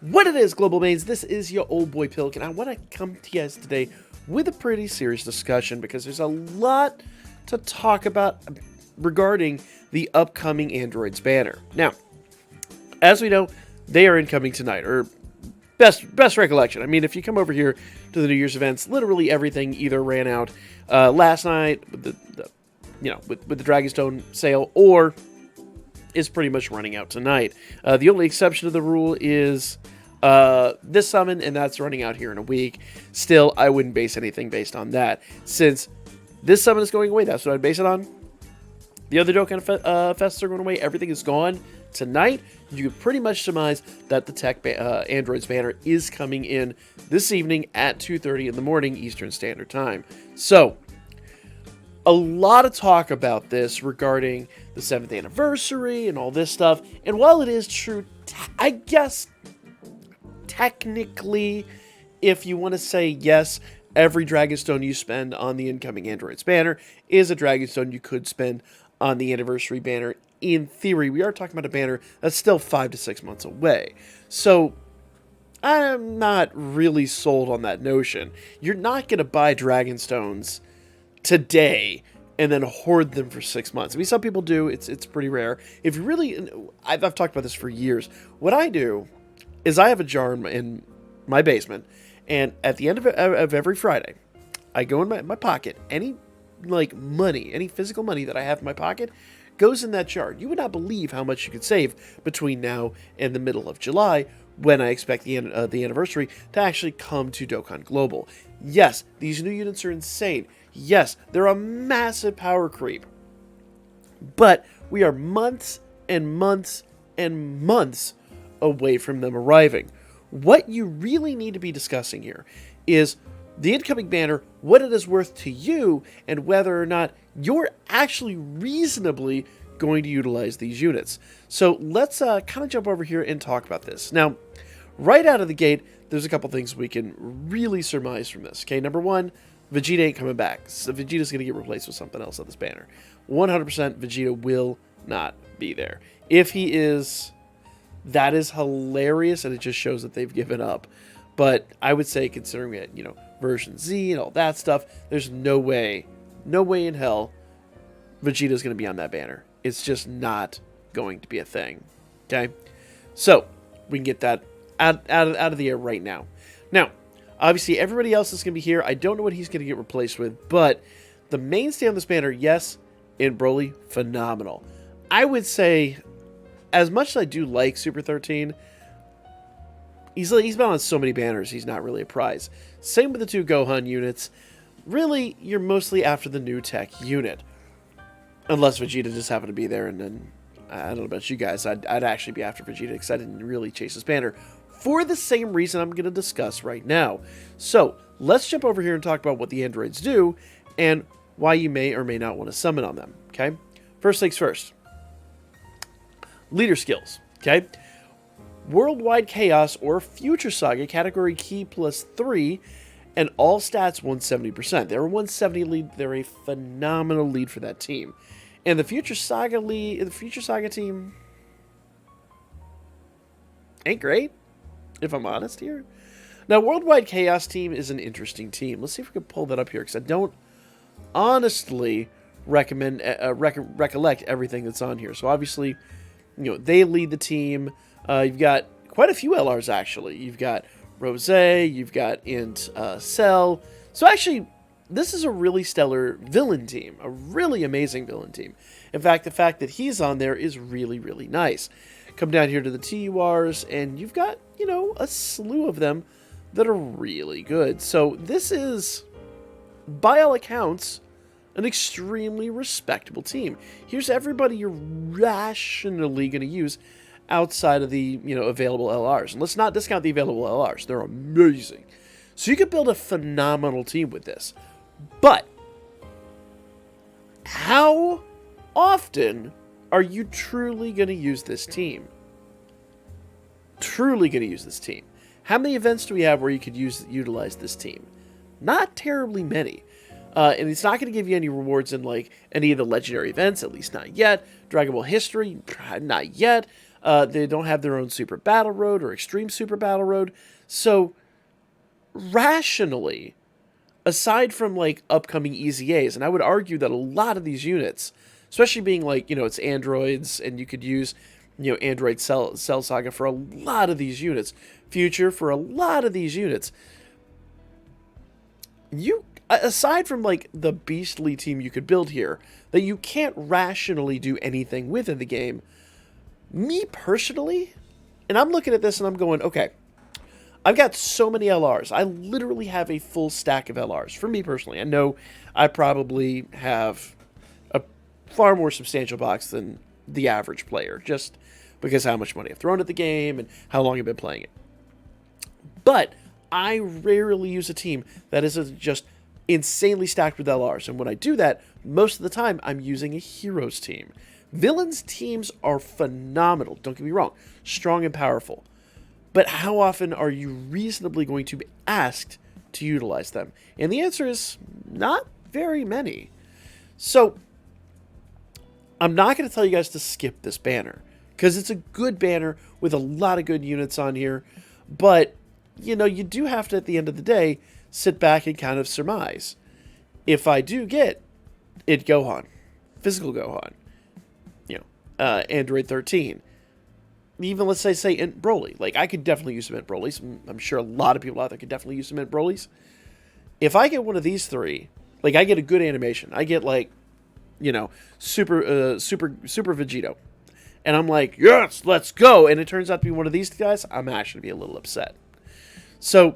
What it is, Global Mains, this is your old boy Pilk, and I want to come to you guys today with a pretty serious discussion because there's a lot to talk about regarding the upcoming Androids banner. Now, as we know, they are incoming tonight, or best recollection. I mean, if you come over here to the New Year's events, literally everything either ran out last night with the Dragonstone sale, or is pretty much running out tonight. The only exception to the rule is this summon, and that's running out here in a week. Still, I wouldn't base anything based on that. Since this summon is going away, that's what I'd base it on. The other Dokkan fests are going away. Everything is gone tonight. You could pretty much surmise that the TEQ Androids banner is coming in this evening at 2:30 in the morning Eastern Standard Time. So, a lot of talk about this regarding the 7th anniversary and all this stuff. And while it is true, I guess technically, if you want to say yes, every Dragonstone you spend on the incoming Androids banner is a Dragonstone you could spend on the anniversary banner. In theory, we are talking about a banner that's still 5 to 6 months away. So, I'm not really sold on that notion. You're not going to buy Dragonstones today and then hoard them for 6 months. I mean, some people do. It's pretty rare. If you really, I've talked about this for years. What I do is I have a jar in my basement, and at the end of every Friday, I go in my pocket. Any money, any physical money that I have in my pocket goes in that jar. You would not believe how much you could save between now and the middle of July, when I expect the anniversary to actually come to Dokkan Global. Yes, these new units are insane. Yes, they're a massive power creep. But we are months and months and months away from them arriving. What you really need to be discussing here is the incoming banner, what it is worth to you, and whether or not you're actually reasonably going to utilize these units. So let's kind of jump over here and talk about this. Now, right out of the gate, there's a couple things we can really surmise from this. Okay, number one, Vegeta ain't coming back. So Vegeta's going to get replaced with something else on this banner. 100% Vegeta will not be there. If he is, that is hilarious, and it just shows that they've given up. But I would say, considering it, version Z and all that stuff, there's no way in hell Vegeta's going to be on that banner. It's just not going to be a thing. Okay? So, we can get that out of the air right now. Now, obviously, everybody else is going to be here. I don't know what he's going to get replaced with, but the mainstay on this banner, yes, in Broly, phenomenal. I would say, as much as I do like Super 13, he's been on so many banners, he's not really a prize. Same with the two Gohan units. Really, you're mostly after the new TEQ unit. Unless Vegeta just happened to be there, and then, I don't know about you guys, I'd actually be after Vegeta because I didn't really chase this banner for the same reason I'm going to discuss right now. So, let's jump over here and talk about what the androids do, and why you may or may not want to summon on them, okay? First things first. Leader skills, okay? Worldwide Chaos or Future Saga, category key +3, and all stats 170%. They're a 170 lead. They're a phenomenal lead for that team. And the Future Saga team ain't great, if I'm honest here. Now, Worldwide Chaos team is an interesting team. Let's see if we can pull that up here, because I don't honestly recollect everything that's on here. So obviously, they lead the team. You've got quite a few LRs, actually. You've got Rose, you've got Int, Cell. So actually, this is a really stellar villain team. A really amazing villain team. In fact, the fact that he's on there is really, really nice. Come down here to the TURs, and you've got, a slew of them that are really good. So this is, by all accounts, an extremely respectable team. Here's everybody you're rationally going to use outside of the, available LRs. And let's not discount the available LRs. They're amazing. So you could build a phenomenal team with this. But how often are you truly going to use this team? Truly going to use this team. How many events do we have where you could utilize this team? Not terribly many. And it's not going to give you any rewards in any of the legendary events, at least not yet. Dragon Ball History, not yet. They don't have their own Super Battle Road or Extreme Super Battle Road. So, rationally, aside from like upcoming EZAs, and I would argue that a lot of these units, especially being like, it's androids, and you could use, Android Cell Saga for a lot of these units, Future for a lot of these units, aside from like the beastly team you could build here, that you can't rationally do anything with in the game, me personally, and I'm looking at this and I'm going, okay, I've got so many LRs. I literally have a full stack of LRs. For me personally, I know I probably have a far more substantial box than the average player, just because how much money I've thrown at the game and how long I've been playing it. But I rarely use a team that is just insanely stacked with LRs. And when I do that, most of the time I'm using a heroes team. Villains teams are phenomenal, don't get me wrong, strong and powerful. But how often are you reasonably going to be asked to utilize them? And the answer is not very many. So I'm not going to tell you guys to skip this banner, because it's a good banner with a lot of good units on here. But, you do have to, at the end of the day, sit back and kind of surmise. If I do get it Gohan, physical Gohan, Android 13, even let's say Int Broly. Like, I could definitely use some Int Brolys. I'm sure a lot of people out there could definitely use some Int Brolys. If I get one of these three, like, I get a good animation. I get, like, super Vegito. And I'm like, yes, let's go. And it turns out to be one of these guys, I'm actually going to be a little upset. So,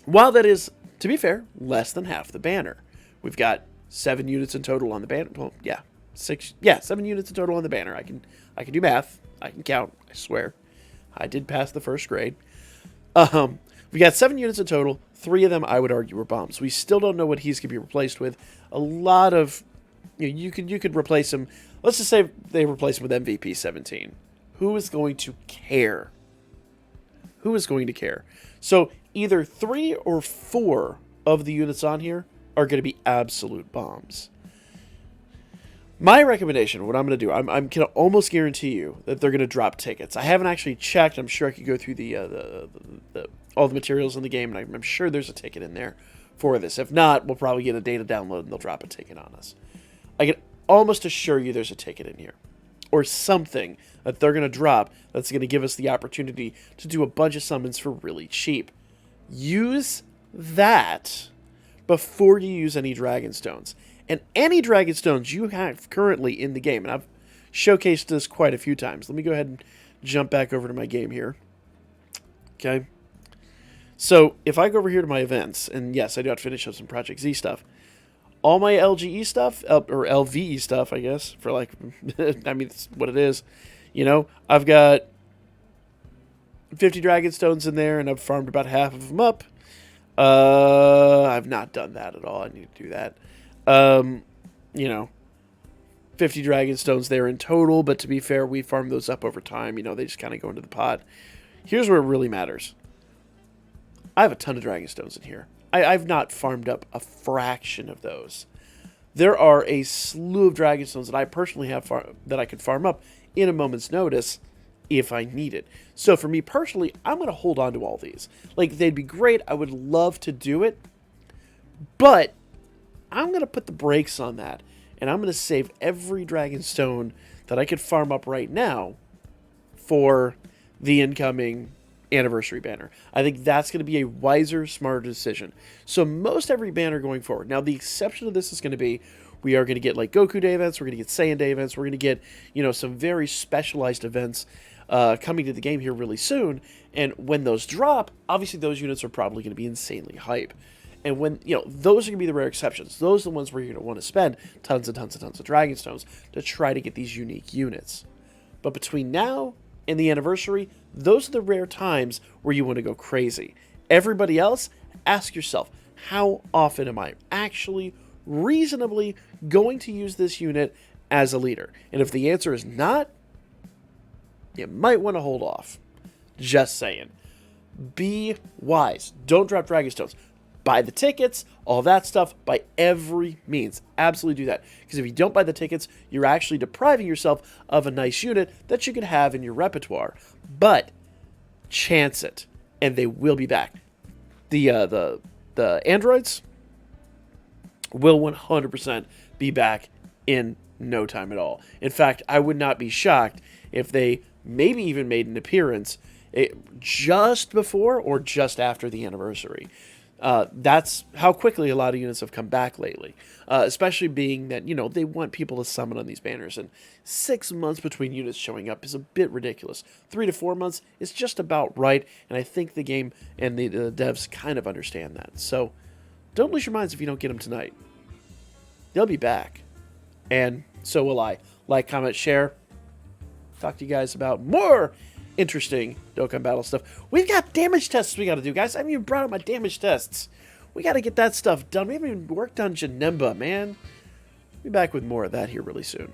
while that is, to be fair, less than half the banner, we've got 7 units in total on the banner. Well, 7 units in total on the banner. I can do math. I can count. I swear. I did pass the first grade. We got 7 units in total. 3 of them, I would argue, were bombs. We still don't know what he's going to be replaced with. A lot of, you could replace him. Let's just say they replace him with MVP 17. Who is going to care? Who is going to care? So either 3 or 4 of the units on here are going to be absolute bombs. My recommendation, what I'm going to do, I'm going to almost guarantee you that they're going to drop tickets. I haven't actually checked. I'm sure I could go through all the materials in the game, and I'm sure there's a ticket in there for this. If not, we'll probably get a data download, and they'll drop a ticket on us. I can almost assure you there's a ticket in here, or something that they're going to drop that's going to give us the opportunity to do a bunch of summons for really cheap. Use that before you use any Dragon Stones. And any Dragon Stones you have currently in the game, and I've showcased this quite a few times. Let me go ahead and jump back over to my game here. Okay. So, if I go over here to my events, and yes, I do have to finish up some Project Z stuff, all my LGE stuff, or LVE stuff, I guess, for like, I mean, it's what it is. I've got 50 Dragon Stones in there, and I've farmed about half of them up. I've not done that at all. I need to do that. 50 Dragon Stones there in total, but to be fair, we farm those up over time. They just kind of go into the pod. Here's where it really matters. I have a ton of Dragon Stones in here. I've not farmed up a fraction of those. There are a slew of Dragon Stones that I personally have that I could farm up in a moment's notice if I need it. So for me personally, I'm going to hold on to all these. Like, they'd be great. I would love to do it. But I'm going to put the brakes on that. And I'm going to save every Dragon Stone that I could farm up right now for the incoming anniversary banner. I think that's going to be a wiser, smarter decision. So most every banner going forward. Now, the exception of this is going to be, we are going to get like Goku Day events, we're going to get Saiyan Day events, we're going to get, some very specialized events coming to the game here really soon. And when those drop, obviously those units are probably going to be insanely hype. And when, those are going to be the rare exceptions. Those are the ones where you're going to want to spend tons and tons and tons of Dragon Stones to try to get these unique units. But between now and the anniversary, those are the rare times where you want to go crazy. Everybody else, ask yourself, how often am I actually reasonably going to use this unit as a leader? And if the answer is not, you might want to hold off. Just saying. Be wise. Don't drop Dragon Stones. buy the tickets, all that stuff, by every means. Absolutely do that. Because if you don't buy the tickets, you're actually depriving yourself of a nice unit that you could have in your repertoire. But chance it, and they will be back. The androids will 100% be back in no time at all. In fact, I would not be shocked if they maybe even made an appearance just before or just after the anniversary. That's how quickly a lot of units have come back lately, especially being that, they want people to summon on these banners, and 6 months between units showing up is a bit ridiculous. 3 to 4 months is just about right, and I think the game and the devs kind of understand that. So don't lose your minds if you don't get them tonight. They'll be back, and so will I. Like, comment, share. Talk to you guys about more interesting Dokkan Battle stuff. We've got damage tests we got to do, guys. I haven't even brought up my damage tests. We got to get that stuff done. We haven't even worked on Janemba, man. Be back with more of that here really soon.